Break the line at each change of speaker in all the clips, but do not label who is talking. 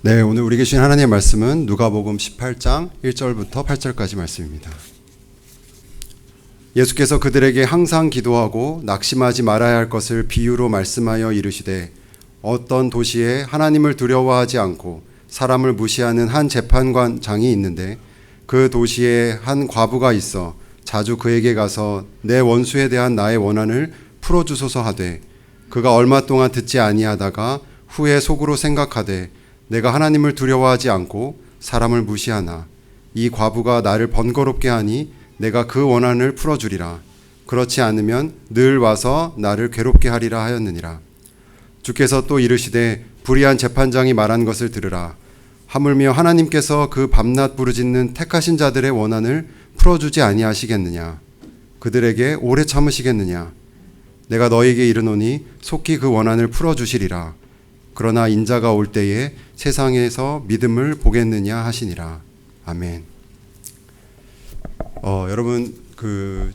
네, 오늘 우리에게 주신 하나님의 말씀은 누가복음 18장 1절부터 8절까지 말씀입니다. 예수께서 그들에게 항상 기도하고 낙심하지 말아야 할 것을 비유로 말씀하여 이르시되 어떤 도시에 하나님을 두려워하지 않고 사람을 무시하는 한 재판관장이 있는데 그 도시에 한 과부가 있어 자주 그에게 가서 내 원수에 대한 나의 원한을 풀어주소서 하되 그가 얼마 동안 듣지 아니하다가 후에 속으로 생각하되 내가 하나님을 두려워하지 않고 사람을 무시하나 이 과부가 나를 번거롭게 하니 내가 그 원한을 풀어주리라. 그렇지 않으면 늘 와서 나를 괴롭게 하리라 하였느니라. 주께서 또 이르시되 불의한 재판장이 말한 것을 들으라. 하물며 하나님께서 그 밤낮 부르짖는 택하신 자들의 원한을 풀어주지 아니하시겠느냐. 그들에게 오래 참으시겠느냐. 내가 너에게 이르노니 속히 그 원한을 풀어주시리라. 그러나 인자가 올 때에 세상에서 믿음을 보겠느냐 하시니라. 아멘. 여러분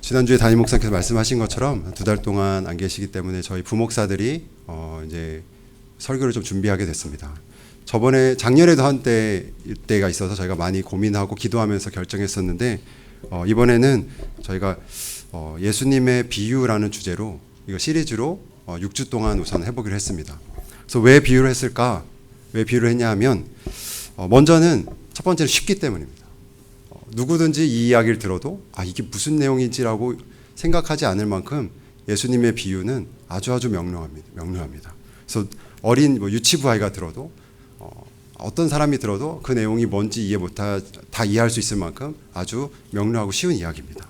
지난주에 담임 목사님께서 말씀하신 것처럼 2달 동안 안 계시기 때문에 저희 부목사들이 이제 설교를 좀 준비하게 됐습니다. 작년에도 때가 있어서 저희가 많이 고민하고 기도하면서 결정했었는데 이번에는 저희가 예수님의 비유라는 주제로 이거 시리즈로 6주 동안 우선 해보기로 했습니다. 그래서 왜 비유를 했을까? 왜 비유를 했냐 하면 먼저는 첫 번째는 쉽기 때문입니다. 누구든지 이 이야기를 들어도 이게 무슨 내용인지라고 생각하지 않을 만큼 예수님의 비유는 아주 명료합니다. 그래서 어린 유치부 아이가 들어도 어떤 사람이 들어도 그 내용이 뭔지 다 이해할 수 있을 만큼 아주 명료하고 쉬운 이야기입니다.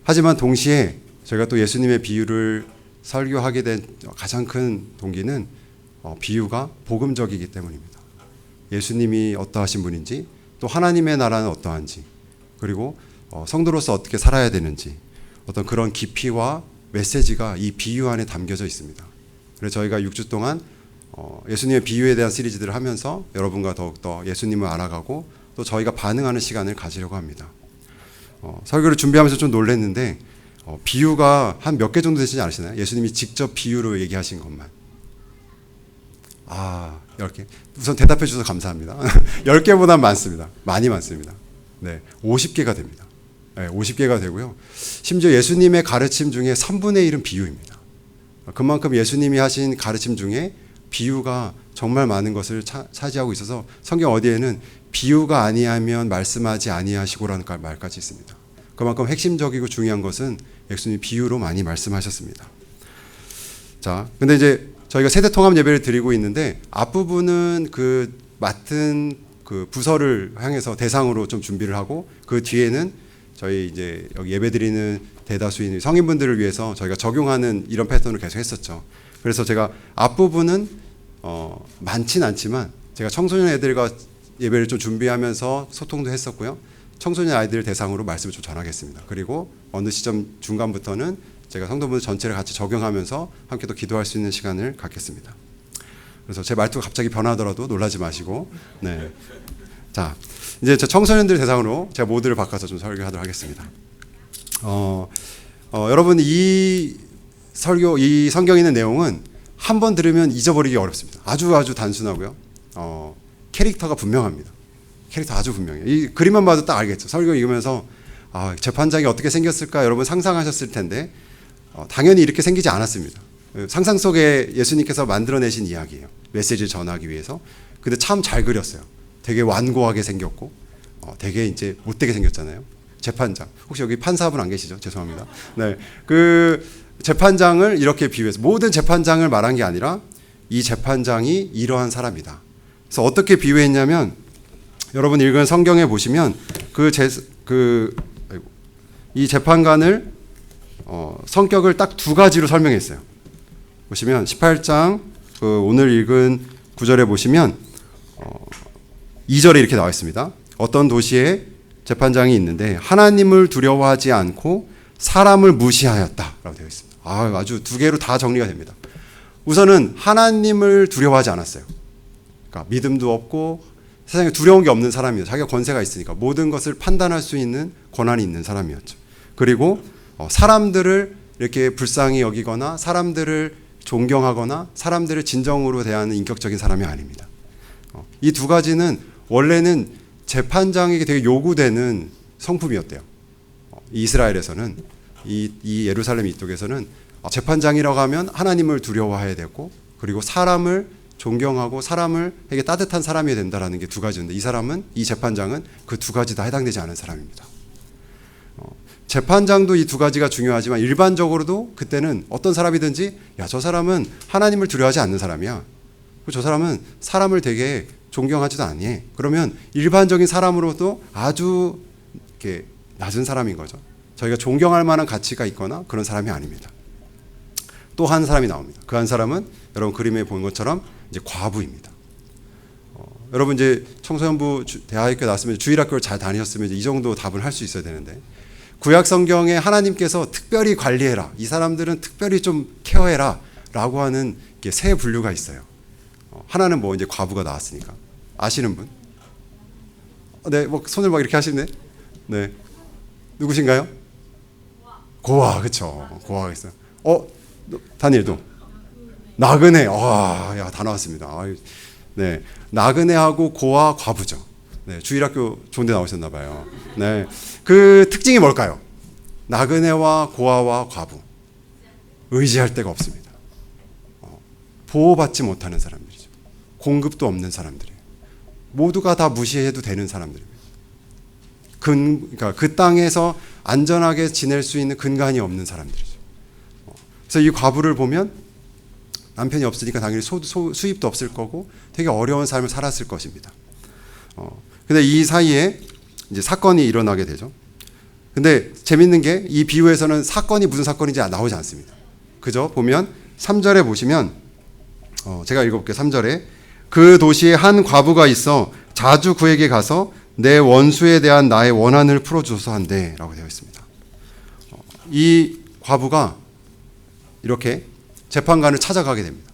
하지만 동시에 저희가 또 예수님의 비유를 설교하게 된 가장 큰 동기는 비유가 복음적이기 때문입니다. 예수님이 어떠하신 분인지 또 하나님의 나라는 어떠한지 그리고 성도로서 어떻게 살아야 되는지 어떤 그런 깊이와 메시지가 이 비유 안에 담겨져 있습니다. 그래서 저희가 6주 동안 예수님의 비유에 대한 시리즈들을 하면서 여러분과 더욱더 예수님을 알아가고 또 저희가 반응하는 시간을 가지려고 합니다. 설교를 준비하면서 좀 놀랐는데 비유가 한 몇 개 정도 되시지 않으시나요? 예수님이 직접 비유로 얘기하신 것만 10개. 우선 대답해 주셔서 감사합니다. 10개보다 많습니다. 많이 많습니다. 네, 50개가 됩니다. 네, 50개가 되고요. 심지어 예수님의 가르침 중에 3분의 1은 비유입니다. 그만큼 예수님이 하신 가르침 중에 비유가 정말 많은 것을 차지하고 있어서 성경 어디에는 비유가 아니하면 말씀하지 아니하시고라는 말까지 있습니다. 그만큼 핵심적이고 중요한 것은 예수님이 비유로 많이 말씀하셨습니다. 자, 근데 이제 저희가 세대 통합 예배를 드리고 있는데 앞부분은 맡은 부서를 향해서 대상으로 좀 준비를 하고 그 뒤에는 저희 이제 여기 예배 드리는 대다수인 성인분들을 위해서 저희가 적용하는 이런 패턴을 계속 했었죠. 그래서 제가 앞부분은 많진 않지만 제가 청소년 애들과 예배를 좀 준비하면서 소통도 했었고요. 청소년 아이들 대상으로 말씀을 좀 전하겠습니다. 그리고 어느 시점 중간부터는 제가 성도분들 전체를 같이 적용하면서 함께 또 기도할 수 있는 시간을 갖겠습니다. 그래서 제 말투가 갑자기 변하더라도 놀라지 마시고, 네. 자, 이제 저 청소년들 대상으로 제가 모드를 바꿔서 좀 설교하도록 하겠습니다. 여러분 이 성경에 있는 내용은 한 번 들으면 잊어버리기 어렵습니다. 아주 단순하고요. 캐릭터가 분명합니다. 캐릭터 아주 분명해요. 이 그림만 봐도 딱 알겠죠. 설교 읽으면서 재판장이 어떻게 생겼을까 여러분 상상하셨을 텐데 당연히 이렇게 생기지 않았습니다. 상상 속에 예수님께서 만들어내신 이야기예요. 메시지를 전하기 위해서. 근데 참 잘 그렸어요. 되게 완고하게 생겼고 되게 이제 못되게 생겼잖아요. 재판장. 혹시 여기 판사분 안 계시죠? 죄송합니다. 네, 그 재판장을 이렇게 비유해서 모든 재판장을 말한 게 아니라 이 재판장이 이러한 사람이다. 그래서 어떻게 비유했냐면 여러분 읽은 성경에 보시면 이 재판관을 성격을 딱 두 가지로 설명했어요. 보시면 18장 오늘 읽은 9절에 보시면 2절에 이렇게 나와 있습니다. 어떤 도시에 재판장이 있는데 하나님을 두려워하지 않고 사람을 무시하였다 라고 되어 있습니다. 아주 두 개로 다 정리가 됩니다. 우선은 하나님을 두려워하지 않았어요. 그러니까 믿음도 없고 세상에 두려운 게 없는 사람이었죠. 자기가 권세가 있으니까 모든 것을 판단할 수 있는 권한이 있는 사람이었죠. 그리고 사람들을 이렇게 불쌍히 여기거나 사람들을 존경하거나 사람들을 진정으로 대하는 인격적인 사람이 아닙니다. 이 두 가지는 원래는 재판장에게 되게 요구되는 성품이었대요. 이스라엘에서는 이 예루살렘 이쪽에서는 재판장이라고 하면 하나님을 두려워해야 되고 그리고 사람을 존경하고 사람에게 따뜻한 사람이 된다라는 게 두 가지인데 이 재판장은 그 두 가지 다 해당되지 않은 사람입니다. 재판장도 이 두 가지가 중요하지만 일반적으로도 그때는 어떤 사람이든지 저 사람은 하나님을 두려워하지 않는 사람이야. 저 사람은 사람을 되게 존경하지도 않니. 그러면 일반적인 사람으로도 아주 이렇게 낮은 사람인 거죠. 저희가 존경할 만한 가치가 있거나 그런 사람이 아닙니다. 또 한 사람이 나옵니다. 그 한 사람은 여러분 그림에 본 것처럼 이제 과부입니다. 여러분 이제 청소년부 대학교 나왔으면 주일학교를 잘 다니셨으면 이제 이 정도 답을 할 수 있어야 되는데 구약 성경에 하나님께서 특별히 관리해라. 이 사람들은 특별히 좀 케어해라. 라고 하는 세 분류가 있어요. 하나는 뭐 이제 과부가 나왔으니까. 아시는 분? 네, 뭐 손을 막 이렇게 하시네. 네. 누구신가요? 고아, 그쵸. 고아가 있어요. 다니엘도. 나그네. 다 나왔습니다. 네. 나그네하고 고아, 과부죠. 네, 주일학교 좋은데 나오셨나 봐요. 네, 그 특징이 뭘까요? 나그네와 고아와 과부 의지할 데가 없습니다. 보호받지 못하는 사람들이죠. 공급도 없는 사람들이에요. 모두가 다 무시해도 되는 사람들입니다. 그러니까 그 땅에서 안전하게 지낼 수 있는 근간이 없는 사람들이죠. 그래서 이 과부를 보면 남편이 없으니까 당연히 수입도 없을 거고 되게 어려운 삶을 살았을 것입니다. 근데 이 사이에 이제 사건이 일어나게 되죠. 근데 재밌는 게 이 비유에서는 사건이 무슨 사건인지 나오지 않습니다. 그죠? 보면 3절에 보시면 제가 읽어볼게요. 3절에 그 도시에 한 과부가 있어 자주 그에게 가서 내 원수에 대한 나의 원한을 풀어주소서 한대 라고 되어 있습니다. 이 과부가 이렇게 재판관을 찾아가게 됩니다.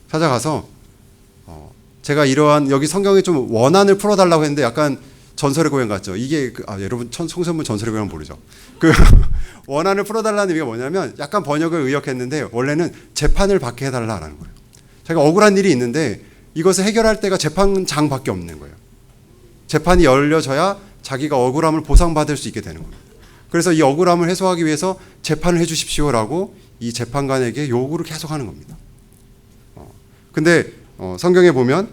찾아가서 제가 이러한 여기 성경에 좀 원한을 풀어달라고 했는데 약간 전설의 고향 같죠. 이게 여러분 청소년 전설의 고향 모르죠. 그 원한을 풀어달라는 의미가 뭐냐면 약간 번역을 의역했는데 원래는 재판을 받게 해달라라는 거예요. 자기가 억울한 일이 있는데 이것을 해결할 때가 재판장밖에 없는 거예요. 재판이 열려져야 자기가 억울함을 보상받을 수 있게 되는 겁니다. 그래서 이 억울함을 해소하기 위해서 재판을 해주십시오라고 이 재판관에게 요구를 계속하는 겁니다. 근데 성경에 보면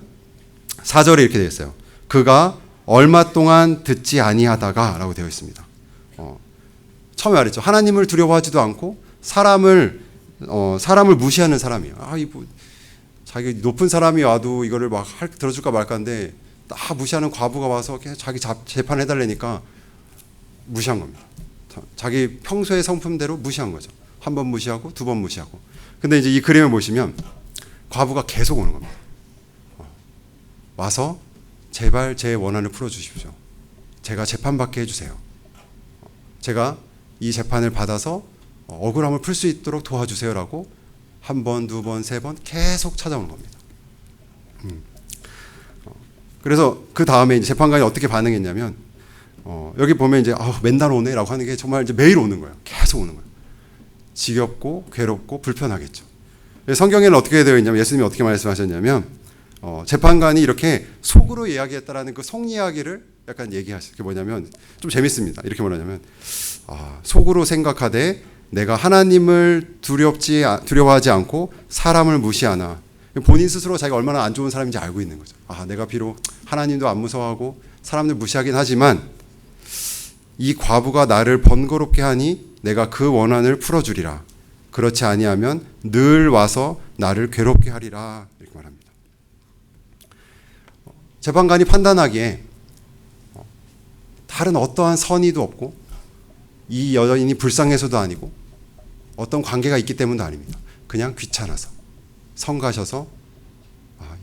4절에 이렇게 되어 있어요. 그가 얼마 동안 듣지 아니하다가 라고 되어 있습니다. 처음에 말했죠. 하나님을 두려워하지도 않고 사람을 무시하는 사람이에요. 자기 높은 사람이 와도 이거를 막 들어줄까 말까인데 다 무시하는 과부가 와서 자기 재판해달라니까 무시한 겁니다. 자기 평소의 성품대로 무시한 거죠. 한 번 무시하고 두 번 무시하고. 근데 이제 이 그림을 보시면 과부가 계속 오는 겁니다. 와서 제발 제 원한을 풀어주십시오. 제가 재판받게 해주세요. 제가 이 재판을 받아서 억울함을 풀 수 있도록 도와주세요라고 한 번, 두 번, 세 번 계속 찾아오는 겁니다. 그래서 그 다음에 이제 재판관이 어떻게 반응했냐면 여기 보면 이제 맨날 오네라고 하는 게 정말 이제 매일 오는 거예요. 계속 오는 거예요. 지겹고 괴롭고 불편하겠죠. 성경에는 어떻게 되어 있냐면 예수님이 어떻게 말씀하셨냐면 재판관이 이렇게 속으로 이야기했다라는 그 속 이야기를 약간 얘기하시죠. 그게 뭐냐면 좀 재밌습니다. 이렇게 말하냐면 속으로 생각하되 내가 하나님을 두려워하지 않고 사람을 무시하나. 본인 스스로 자기가 얼마나 안 좋은 사람인지 알고 있는 거죠. 내가 비록 하나님도 안 무서워하고 사람들 무시하긴 하지만 이 과부가 나를 번거롭게 하니 내가 그 원한을 풀어주리라. 그렇지 아니하면 늘 와서 나를 괴롭게 하리라. 이렇게 말합니다. 재판관이 판단하기에 다른 어떠한 선의도 없고 이 여인이 불쌍해서도 아니고 어떤 관계가 있기 때문도 아닙니다. 그냥 귀찮아서 성가셔서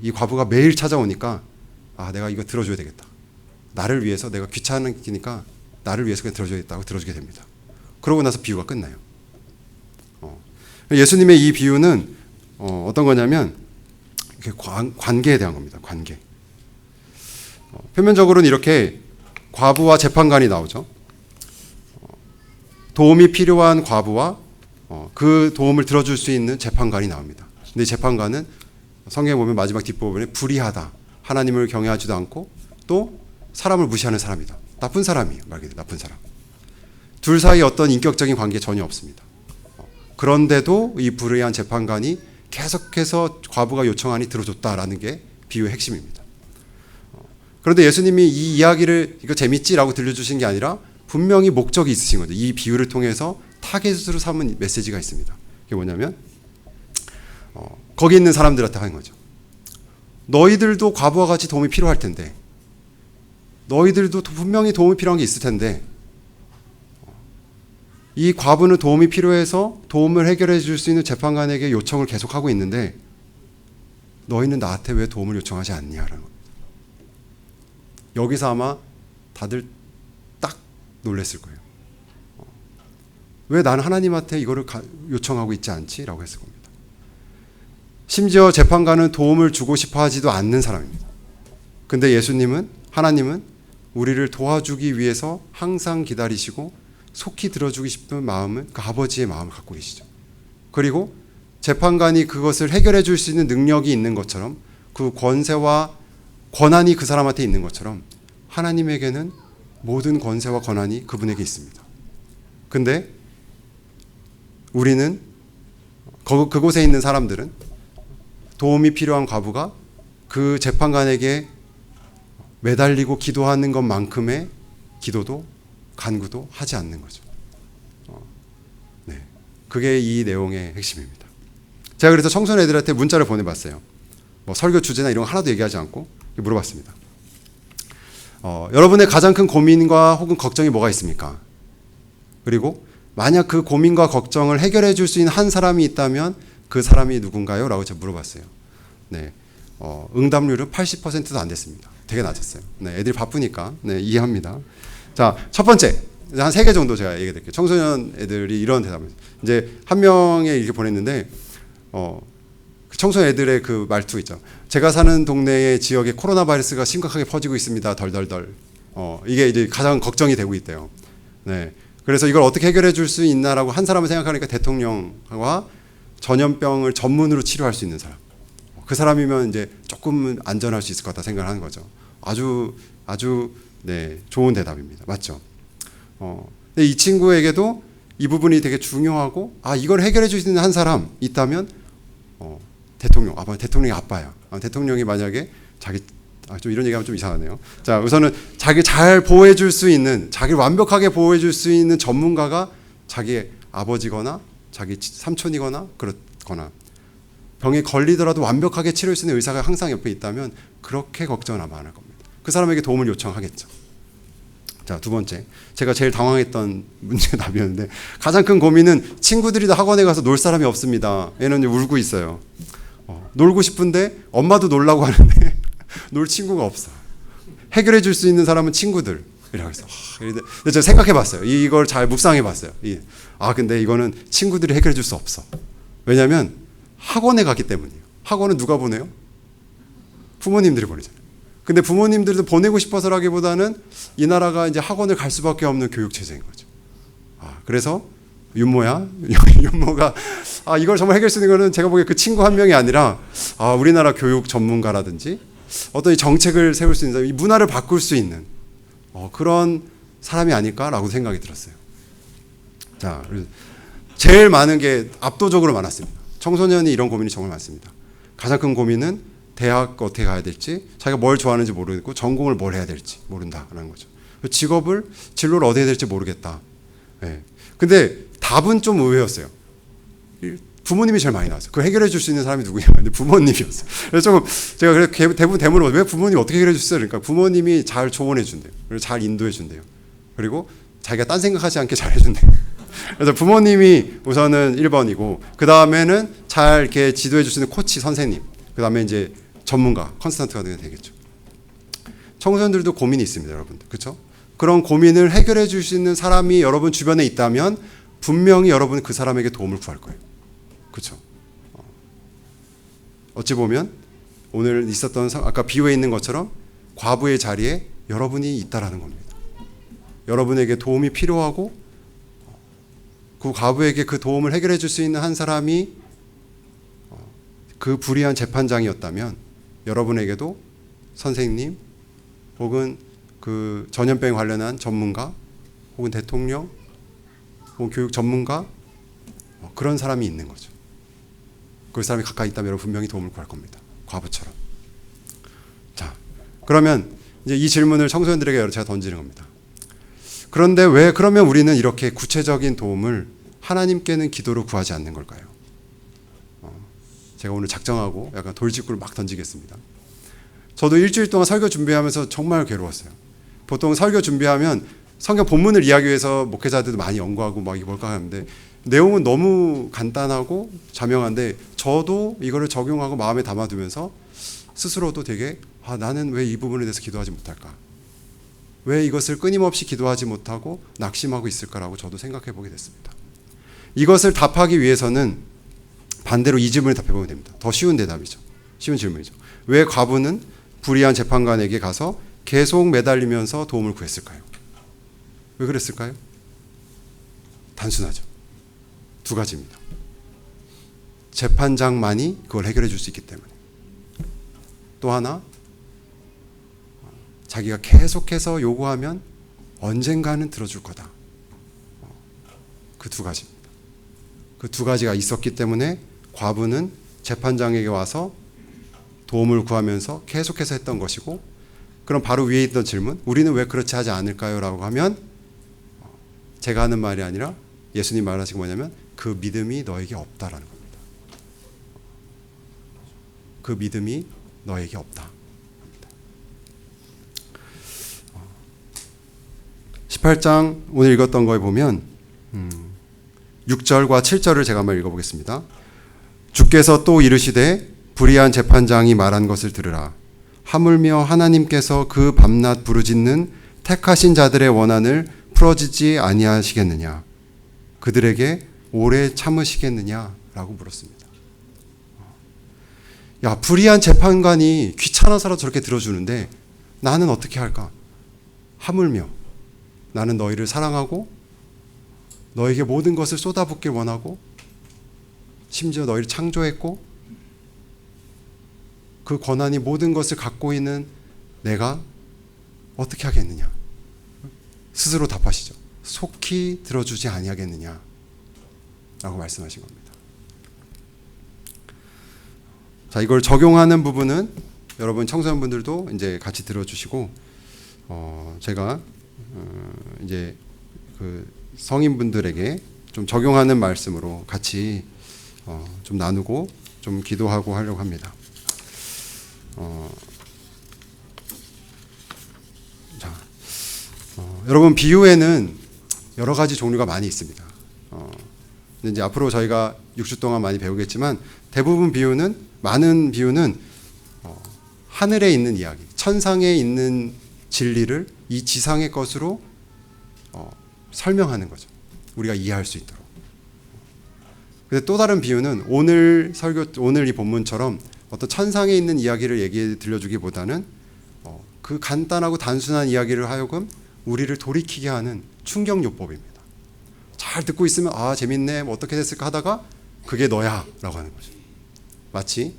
이 과부가 매일 찾아오니까 내가 이거 들어줘야 되겠다. 나를 위해서 내가 귀찮으니까 나를 위해서 그냥 들어줘야겠다고 들어주게 됩니다. 그러고 나서 비유가 끝나요. 예수님의 이 비유는 어떤 거냐면 관계에 대한 겁니다. 관계. 표면적으로는 이렇게 과부와 재판관이 나오죠. 도움이 필요한 과부와 그 도움을 들어줄 수 있는 재판관이 나옵니다. 근데 재판관은 성경에 보면 마지막 뒷부분에 불의하다 하나님을 경외하지도 않고 또 사람을 무시하는 사람이다. 나쁜 사람이에요. 말 그대로 나쁜 사람. 둘 사이 어떤 인격적인 관계 전혀 없습니다. 그런데도 이 불의한 재판관이 계속해서 과부가 요청하니 들어줬다라는 게 비유의 핵심입니다. 그런데 예수님이 이 이야기를 이거 재밌지라고 들려주신 게 아니라 분명히 목적이 있으신 거죠. 이 비유를 통해서 타겟으로 삼은 메시지가 있습니다. 그게 뭐냐면 거기 있는 사람들한테 하는 거죠. 너희들도 과부와 같이 도움이 필요할 텐데, 너희들도 분명히 도움이 필요한 게 있을 텐데, 이 과부는 도움이 필요해서 도움을 해결해 줄 수 있는 재판관에게 요청을 계속하고 있는데 너희는 나한테 왜 도움을 요청하지 않냐라는 겁니다. 여기서 아마 다들 딱 놀랬을 거예요. 왜 나는 하나님한테 이거를 요청하고 있지 않지? 라고 했을 겁니다. 심지어 재판관은 도움을 주고 싶어 하지도 않는 사람입니다. 근데 예수님은, 하나님은 우리를 도와주기 위해서 항상 기다리시고 속히 들어주고 싶은 마음은 그 아버지의 마음을 갖고 계시죠. 그리고 재판관이 그것을 해결해 줄 수 있는 능력이 있는 것처럼, 그 권세와 권한이 그 사람한테 있는 것처럼 하나님에게는 모든 권세와 권한이 그분에게 있습니다. 근데 우리는, 그곳에 있는 사람들은 도움이 필요한 과부가 그 재판관에게 매달리고 기도하는 것만큼의 기도도 간구도 하지 않는 거죠. 네, 그게 이 내용의 핵심입니다. 제가 그래서 청소년 애들한테 문자를 보내봤어요. 뭐 설교 주제나 이런 거 하나도 얘기하지 않고 물어봤습니다. 여러분의 가장 큰 고민과 혹은 걱정이 뭐가 있습니까? 그리고 만약 그 고민과 걱정을 해결해 줄 수 있는 한 사람이 있다면 그 사람이 누군가요? 라고 제가 물어봤어요. 네, 응답률은 80%도 안 됐습니다. 되게 낮았어요. 네, 애들이 바쁘니까. 네, 이해합니다. 자, 첫 번째, 한 3개 정도 제가 얘기해 드릴게요. 청소년 애들이 이런 대답을, 이제 한 명에 이렇게 보냈는데, 청소년 애들의 그 말투 있죠. 제가 사는 동네의 지역에 코로나 바이러스가 심각하게 퍼지고 있습니다. 덜덜덜. 이게 이제 가장 걱정이 되고 있대요. 네. 그래서 이걸 어떻게 해결해 줄 수 있나라고 한 사람을 생각하니까 대통령과 전염병을 전문으로 치료할 수 있는 사람. 그 사람이면 이제 조금 안전할 수 있을 것 같다 생각을 하는 거죠. 아주 네, 좋은 대답입니다. 맞죠? 근데 이 친구에게도 이 부분이 되게 중요하고, 이걸 해결해 줄 수 있는 한 사람 있다면 대통령이 아빠야. 대통령이 만약에 좀 이런 얘기하면 좀 이상하네요. 자, 우선은 자기 잘 보호해 줄 수 있는, 자기를 완벽하게 보호해 줄 수 있는 전문가가 자기의 아버지거나 자기 삼촌이거나 그렇거나, 병에 걸리더라도 완벽하게 치료할 수 있는 의사가 항상 옆에 있다면 그렇게 걱정을 아마 안 할 겁니다. 그 사람에게 도움을 요청하겠죠. 자, 두 번째, 제가 제일 당황했던 문제 답이었는데, 가장 큰 고민은 친구들이 다 학원에 가서 놀 사람이 없습니다. 얘는 울고 있어요. 놀고 싶은데 엄마도 놀라고 하는데 놀 친구가 없어. 해결해 줄 수 있는 사람은 친구들. 이라고 해서 근데 제가 생각해 봤어요. 이걸 잘 묵상해 봤어요. 근데 이거는 친구들이 해결해 줄 수 없어. 왜냐하면 학원에 갔기 때문이에요. 학원은 누가 보내요? 부모님들이 보내잖아요. 근데 부모님들도 보내고 싶어서라기보다는 이 나라가 이제 학원을 갈 수밖에 없는 교육 체제인 거죠. 그래서 윤모가 이걸 정말 해결할 수 있는 거는 제가 보기에 그 친구 한 명이 아니라 우리나라 교육 전문가라든지 어떤 이 정책을 세울 수 있는 사람, 이 문화를 바꿀 수 있는 그런 사람이 아닐까라고 생각이 들었어요. 자, 제일 많은 게 압도적으로 많았습니다. 청소년이 이런 고민이 정말 많습니다. 가장 큰 고민은 대학 어떻게 가야 될지, 자기가 뭘 좋아하는지 모르겠고 전공을 뭘 해야 될지 모른다라는 거죠. 진로를 어디에 될지 모르겠다. 네. 근데 답은 좀 의외였어요. 부모님이 제일 많이 나왔어요. 그걸 해결해 줄 수 있는 사람이 누구냐? 근데 부모님이었어요. 그래서 조금 제가 대부분 대물어봐요. 왜 부모님 어떻게 해결해 주셨어요? 그러니까 부모님이 잘 조언해 준대요. 그리고 잘 인도해 준대요. 그리고 자기가 딴 생각하지 않게 잘 해준대요. 그래서 부모님이 우선은 1번이고, 그 다음에는 잘 이렇게 지도해 주시는 코치 선생님, 그 다음에 이제 전문가 컨설턴트가 되겠죠. 청소년들도 고민이 있습니다, 여러분들. 그렇죠? 그런 고민을 해결해 줄 수 있는 사람이 여러분 주변에 있다면 분명히 여러분은 그 사람에게 도움을 구할 거예요. 그렇죠? 어찌 보면 오늘 있었던 아까 비유에 있는 것처럼 과부의 자리에 여러분이 있다라는 겁니다. 여러분에게 도움이 필요하고 그 과부에게 그 도움을 해결해 줄 수 있는 한 사람이 그 불의한 재판장이었다면 여러분에게도 선생님, 혹은 그 전염병에 관련한 전문가, 혹은 대통령, 혹은 교육 전문가, 그런 사람이 있는 거죠. 그 사람이 가까이 있다면 여러분 분명히 도움을 구할 겁니다. 과부처럼. 자, 그러면 이제 이 질문을 청소년들에게 제가 던지는 겁니다. 그런데 왜 그러면 우리는 이렇게 구체적인 도움을 하나님께는 기도로 구하지 않는 걸까요? 제가 오늘 작정하고 약간 돌직구를 막 던지겠습니다. 저도 일주일 동안 설교 준비하면서 정말 괴로웠어요. 보통 설교 준비하면 성경 본문을 이해하기 위해서 목회자들도 많이 연구하고 막 이게 뭘까 하는데 내용은 너무 간단하고 자명한데 저도 이거를 적용하고 마음에 담아두면서 스스로도 되게 나는 왜 이 부분에 대해서 기도하지 못할까? 왜 이것을 끊임없이 기도하지 못하고 낙심하고 있을까라고 저도 생각해 보게 됐습니다. 이것을 답하기 위해서는 반대로 이 질문을 답해보면 됩니다. 더 쉬운 대답이죠. 쉬운 질문이죠. 왜 과부는 불의한 재판관에게 가서 계속 매달리면서 도움을 구했을까요? 왜 그랬을까요? 단순하죠. 두 가지입니다. 재판장만이 그걸 해결해 줄 수 있기 때문에. 또 하나, 자기가 계속해서 요구하면 언젠가는 들어줄 거다. 그 두 가지입니다. 그 두 가지가 있었기 때문에 과부는 재판장에게 와서 도움을 구하면서 계속해서 했던 것이고, 그럼 바로 위에 있던 질문, 우리는 왜 그렇지 하지 않을까요? 라고 하면 제가 하는 말이 아니라 예수님 말하신 게 뭐냐면 그 믿음이 너에게 없다라는 겁니다. 그 믿음이 너에게 없다. 18장 오늘 읽었던 거에 보면 6절과 7절을 제가 한번 읽어보겠습니다. 주께서 또 이르시되 불의한 재판장이 말한 것을 들으라. 하물며 하나님께서 그 밤낮 부르짖는 택하신 자들의 원한을 풀어주지 아니하시겠느냐? 그들에게 오래 참으시겠느냐라고 물었습니다. 야, 불의한 재판관이 귀찮아서라도 저렇게 들어주는데 나는 어떻게 할까? 하물며 나는 너희를 사랑하고 너에게 모든 것을 쏟아붓길 원하고 심지어 너희를 창조했고 그 권한이 모든 것을 갖고 있는 내가 어떻게 하겠느냐? 스스로 답하시죠. 속히 들어주지 아니하겠느냐? 라고 말씀하신 겁니다. 자, 이걸 적용하는 부분은 여러분 청소년분들도 이제 같이 들어주시고, 제가 이제 그 성인분들에게 좀 적용하는 말씀으로 같이 좀 나누고 좀 기도하고 하려고 합니다. 여러분 비유에는 여러 가지 종류가 많이 있습니다. 이제 앞으로 저희가 6주 동안 많이 배우겠지만 대부분 많은 비유는 하늘에 있는 이야기, 천상에 있는 진리를 이 지상의 것으로 설명하는 거죠. 우리가 이해할 수 있도록. 근데 또 다른 비유는 오늘 이 본문처럼 어떤 천상에 있는 이야기를 들려주기보다는 그 간단하고 단순한 이야기를 하여금 우리를 돌이키게 하는 충격요법입니다. 잘 듣고 있으면 재밌네, 뭐 어떻게 됐을까 하다가 그게 너야 라고 하는 거죠. 마치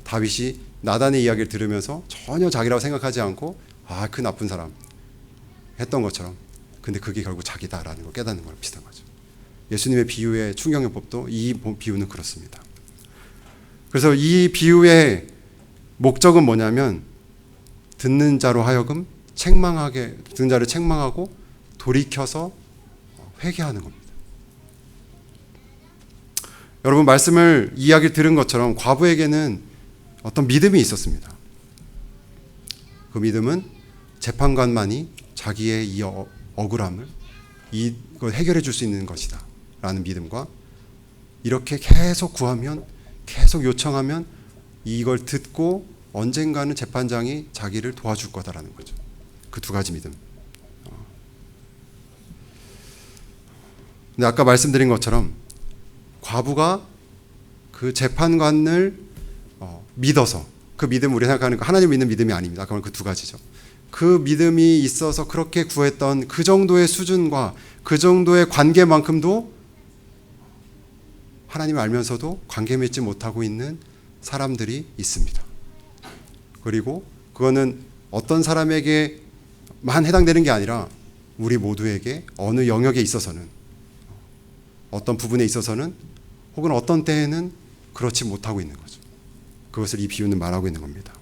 다윗이 나단의 이야기를 들으면서 전혀 자기라고 생각하지 않고 그 나쁜 사람 했던 것처럼, 근데 그게 결국 자기다라는 걸 깨닫는 거랑 비슷한 거죠. 예수님의 비유의 충격요법도 이 비유는 그렇습니다. 그래서 이 비유의 목적은 뭐냐면 듣는 자로 하여금 듣는 자를 책망하고 돌이켜서 회개하는 겁니다. 여러분 이야기를 들은 것처럼 과부에게는 어떤 믿음이 있었습니다. 그 믿음은 재판관만이 자기의 이 억울함을 이걸 해결해 줄 수 있는 것이다 라는 믿음과, 이렇게 계속 구하면 계속 요청하면 이걸 듣고 언젠가는 재판장이 자기를 도와줄 거다라는 거죠. 그 두 가지 믿음. 근데 아까 말씀드린 것처럼 과부가 그 재판관을 믿어서, 그 믿음 우리 생각하는 거 하나님 믿는 믿음이 아닙니다. 아까 그 두 가지죠. 그 믿음이 있어서 그렇게 구했던 그 정도의 수준과 그 정도의 관계만큼도 하나님을 알면서도 관계 맺지 못하고 있는 사람들이 있습니다. 그리고 그거는 어떤 사람에게만 해당되는 게 아니라 우리 모두에게 어느 영역에 있어서는, 어떤 부분에 있어서는, 혹은 어떤 때에는 그렇지 못하고 있는 거죠. 그것을 이 비유는 말하고 있는 겁니다.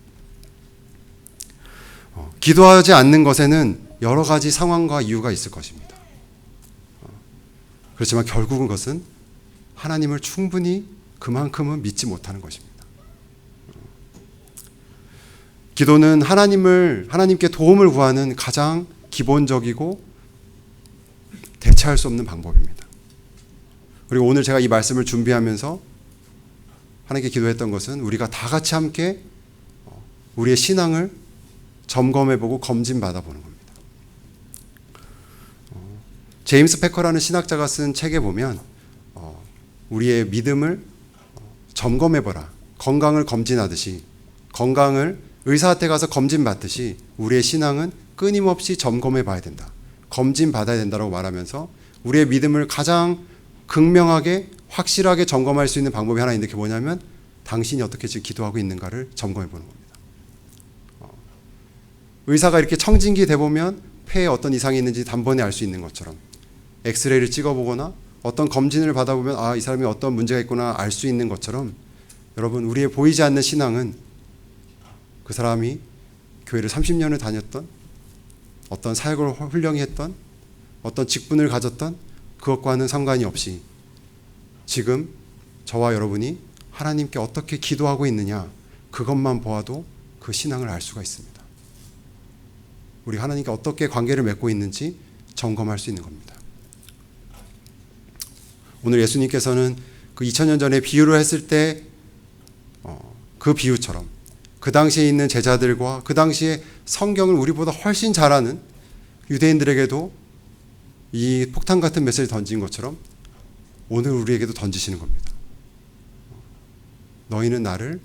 기도하지 않는 것에는 여러 가지 상황과 이유가 있을 것입니다. 그렇지만 결국은 그것은 하나님을 충분히 그만큼은 믿지 못하는 것입니다. 기도는 하나님께 도움을 구하는 가장 기본적이고 대체할 수 없는 방법입니다. 그리고 오늘 제가 이 말씀을 준비하면서 하나님께 기도했던 것은 우리가 다 같이 함께 우리의 신앙을 점검해보고 검진받아보는 겁니다. 제임스 패커라는 신학자가 쓴 책에 보면 우리의 믿음을 점검해보라, 건강을 검진하듯이, 건강을 의사한테 가서 검진받듯이 우리의 신앙은 끊임없이 점검해봐야 된다, 검진받아야 된다고 말하면서 우리의 믿음을 가장 극명하게 확실하게 점검할 수 있는 방법이 하나 있는데, 그게 뭐냐면 당신이 어떻게 지금 기도하고 있는가를 점검해보는 겁니다. 의사가 이렇게 청진기 대보면 폐에 어떤 이상이 있는지 단번에 알 수 있는 것처럼, 엑스레이를 찍어보거나 어떤 검진을 받아보면 이 사람이 어떤 문제가 있구나 알 수 있는 것처럼, 여러분, 우리의 보이지 않는 신앙은 그 사람이 교회를 30년을 다녔던, 어떤 사역을 훌륭히 했던, 어떤 직분을 가졌던 그것과는 상관이 없이 지금 저와 여러분이 하나님께 어떻게 기도하고 있느냐, 그것만 보아도 그 신앙을 알 수가 있습니다. 우리 하나님께 어떻게 관계를 맺고 있는지 점검할 수 있는 겁니다. 오늘 예수님께서는 그 2000년 전에 비유를 했을 때 그 비유처럼 그 당시에 있는 제자들과 그 당시에 성경을 우리보다 훨씬 잘 아는 유대인들에게도 이 폭탄 같은 메시지를 던진 것처럼 오늘 우리에게도 던지시는 겁니다. 너희는 나를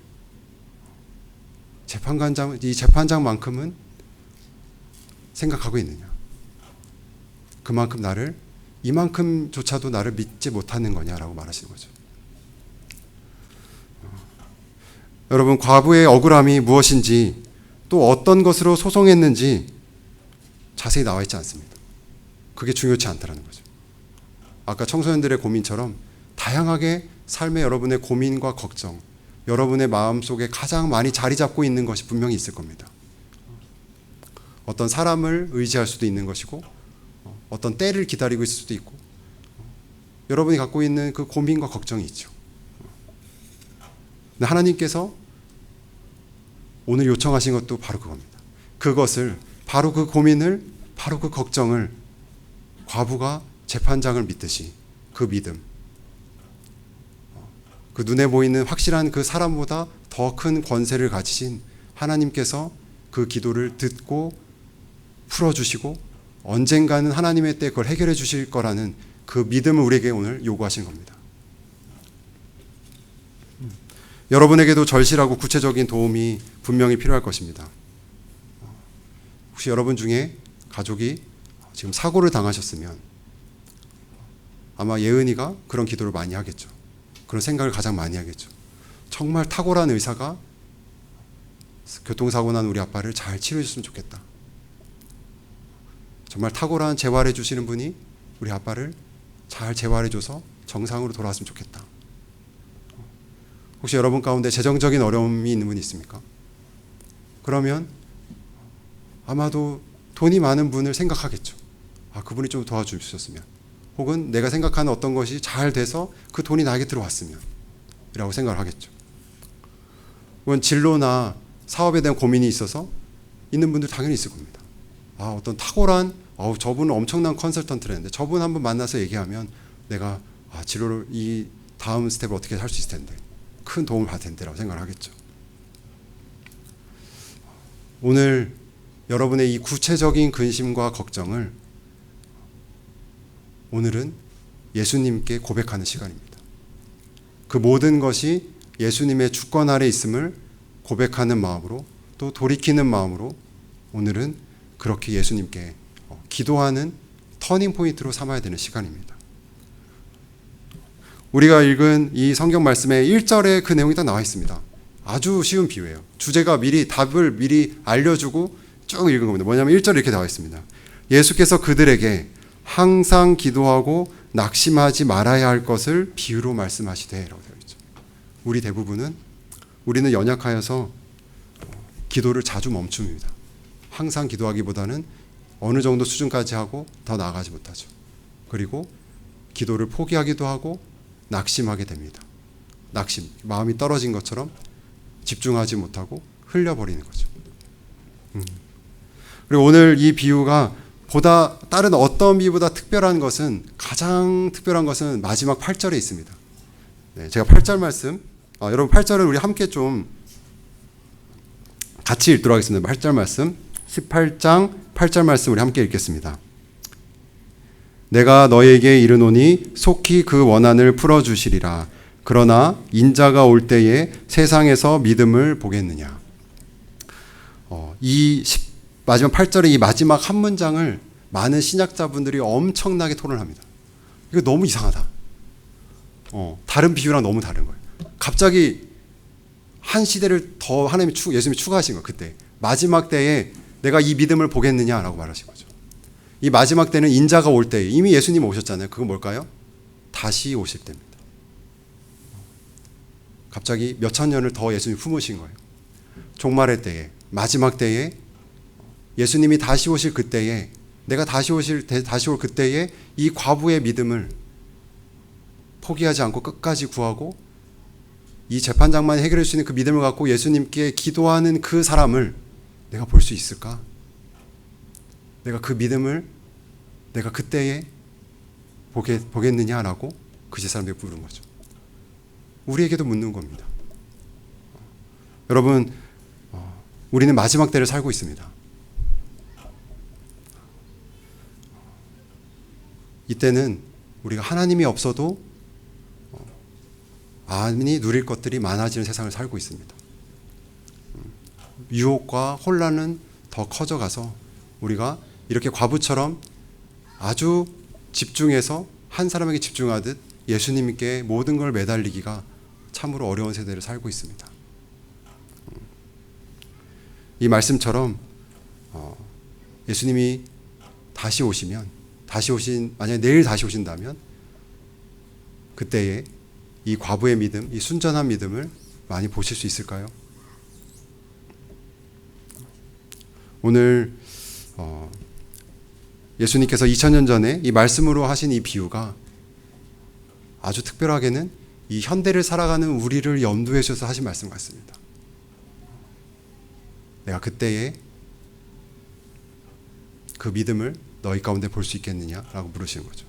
이 재판장만큼은 생각하고 있느냐? 그만큼 나를, 이만큼조차도 나를 믿지 못하는 거냐라고 말하시는 거죠. 여러분, 과부의 억울함이 무엇인지, 또 어떤 것으로 소송했는지 자세히 나와 있지 않습니다. 그게 중요치 않다라는 거죠. 아까 청소년들의 고민처럼 다양하게 삶의 여러분의 고민과 걱정, 여러분의 마음속에 가장 많이 자리 잡고 있는 것이 분명히 있을 겁니다. 어떤 사람을 의지할 수도 있는 것이고, 어떤 때를 기다리고 있을 수도 있고, 여러분이 갖고 있는 그 고민과 걱정이 있죠. 근데 하나님께서 오늘 요청하신 것도 바로 그겁니다. 그것을, 바로 그 고민을, 바로 그 걱정을 과부가 재판장을 믿듯이 그 믿음, 그 눈에 보이는 확실한 그 사람보다 더 큰 권세를 가지신 하나님께서 그 기도를 듣고 풀어주시고 언젠가는 하나님의 때 그걸 해결해 주실 거라는 그 믿음을 우리에게 오늘 요구하신 겁니다. 여러분에게도 절실하고 구체적인 도움이 분명히 필요할 것입니다. 혹시 여러분 중에 가족이 지금 사고를 당하셨으면 아마 예은이가 그런 기도를 많이 하겠죠. 그런 생각을 가장 많이 하겠죠. 정말 탁월한 의사가 교통사고 난 우리 아빠를 잘 치료해 줬으면 좋겠다. 정말 탁월한 재활해 주시는 분이 우리 아빠를 잘 재활해 줘서 정상으로 돌아왔으면 좋겠다. 혹시 여러분 가운데 재정적인 어려움이 있는 분이 있습니까? 그러면 아마도 돈이 많은 분을 생각하겠죠. 그분이 좀 도와주셨으면, 혹은 내가 생각하는 어떤 것이 잘 돼서 그 돈이 나에게 들어왔으면 이라고 생각을 하겠죠. 혹은 진로나 사업에 대한 고민이 있어서 있는 분들 당연히 있을 겁니다. 어떤 탁월한, 저분은 엄청난 컨설턴트를 했는데 저분 한번 만나서 얘기하면 내가 진로를 이 다음 스텝을 어떻게 할 수 있을 텐데, 큰 도움을 받을 텐데 라고 생각을 하겠죠. 오늘 여러분의 이 구체적인 근심과 걱정을 오늘은 예수님께 고백하는 시간입니다. 그 모든 것이 예수님의 주권 아래 있음을 고백하는 마음으로, 또 돌이키는 마음으로 오늘은 그렇게 예수님께 기도하는 터닝 포인트로 삼아야 되는 시간입니다. 우리가 읽은 이 성경 말씀의 1절에 그 내용이 딱 나와 있습니다. 아주 쉬운 비유예요. 주제가 미리 답을 미리 알려주고 쭉 읽은 겁니다. 뭐냐면 1절에 이렇게 나와 있습니다. 예수께서 그들에게 항상 기도하고 낙심하지 말아야 할 것을 비유로 말씀하시되 라고 되어 있죠. 우리는 연약하여서 기도를 자주 멈춥니다. 항상 기도하기보다는 어느 정도 수준까지 하고 더 나아가지 못하죠. 그리고 기도를 포기하기도 하고 낙심하게 됩니다. 낙심, 마음이 떨어진 것처럼 집중하지 못하고 흘려버리는 거죠. 그리고 오늘 이 비유가 보다 다른 어떤 비유보다 가장 특별한 것은 마지막 8절에 있습니다. 네, 제가 8절 말씀, 여러분 8절을 우리 함께 좀 같이 읽도록 하겠습니다. 8절 말씀, 18장 8절 말씀 우리 함께 읽겠습니다. 내가 너에게 이르노니 속히 그 원한을 풀어주시리라. 그러나 인자가 올 때에 세상에서 믿음을 보겠느냐. 마지막 8절의 이 마지막 한 문장을 많은 신약자분들이 엄청나게 토론합니다. 이거 너무 이상하다. 다른 비유랑 너무 다른 거예요. 갑자기 한 시대를 더 예수님이 추가하신 거예요. 그때 마지막 때에 내가 이 믿음을 보겠느냐라고 말하신 거죠. 이 마지막 때는 인자가 올 때에 이미 예수님 오셨잖아요. 그건 뭘까요? 다시 오실 때입니다. 갑자기 몇천 년을 더 예수님이 품으신 거예요. 종말의 때에, 마지막 때에 예수님이 다시 오실 그때에, 내가 다시 올 그때에 이 과부의 믿음을 포기하지 않고 끝까지 구하고 이 재판장만이 해결할 수 있는 그 믿음을 갖고 예수님께 기도하는 그 사람을 내가 볼 수 있을까? 내가 그 믿음을 내가 그때에 보겠느냐라고 그 사람들이 물은 거죠. 우리에게도 묻는 겁니다. 여러분, 우리는 마지막 때를 살고 있습니다. 이때는 우리가 하나님이 없어도 많이 누릴 것들이 많아지는 세상을 살고 있습니다. 유혹과 혼란은 더 커져가서 우리가 이렇게 과부처럼 아주 집중해서 한 사람에게 집중하듯 예수님께 모든 걸 매달리기가 참으로 어려운 세대를 살고 있습니다. 이 말씀처럼 예수님이 만약에 내일 다시 오신다면 그때에 이 과부의 믿음, 이 순전한 믿음을 많이 보실 수 있을까요? 오늘 예수님께서 2000년 전에 이 말씀으로 하신 이 비유가 아주 특별하게는 이 현대를 살아가는 우리를 염두에 두셔서 하신 말씀 같습니다. 내가 그때에 그 믿음을 너희 가운데 볼 수 있겠느냐라고 물으시는 거죠.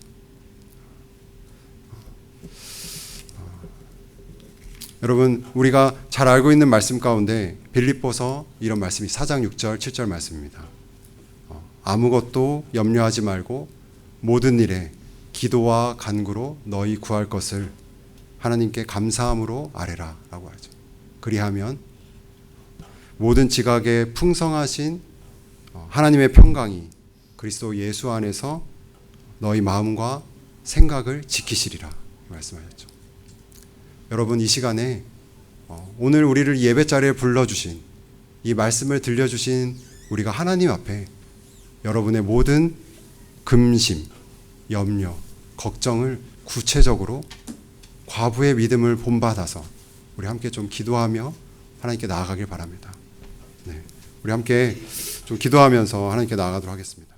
여러분, 우리가 잘 알고 있는 말씀 가운데 빌립보서 이런 말씀이 4장 6절 7절 말씀입니다. 아무것도 염려하지 말고 모든 일에 기도와 간구로 너희 구할 것을 하나님께 감사함으로 아뢰라 라고 하죠. 그리하면 모든 지각에 풍성하신 하나님의 평강이 그리스도 예수 안에서 너희 마음과 생각을 지키시리라 말씀하셨죠. 여러분, 이 시간에 오늘 우리를 예배 자리에 불러주신 이 말씀을 들려주신 우리가 하나님 앞에 여러분의 모든 금심, 염려, 걱정을 구체적으로 과부의 믿음을 본받아서 우리 함께 좀 기도하며 하나님께 나아가길 바랍니다. 네, 우리 함께 좀 기도하면서 하나님께 나아가도록 하겠습니다.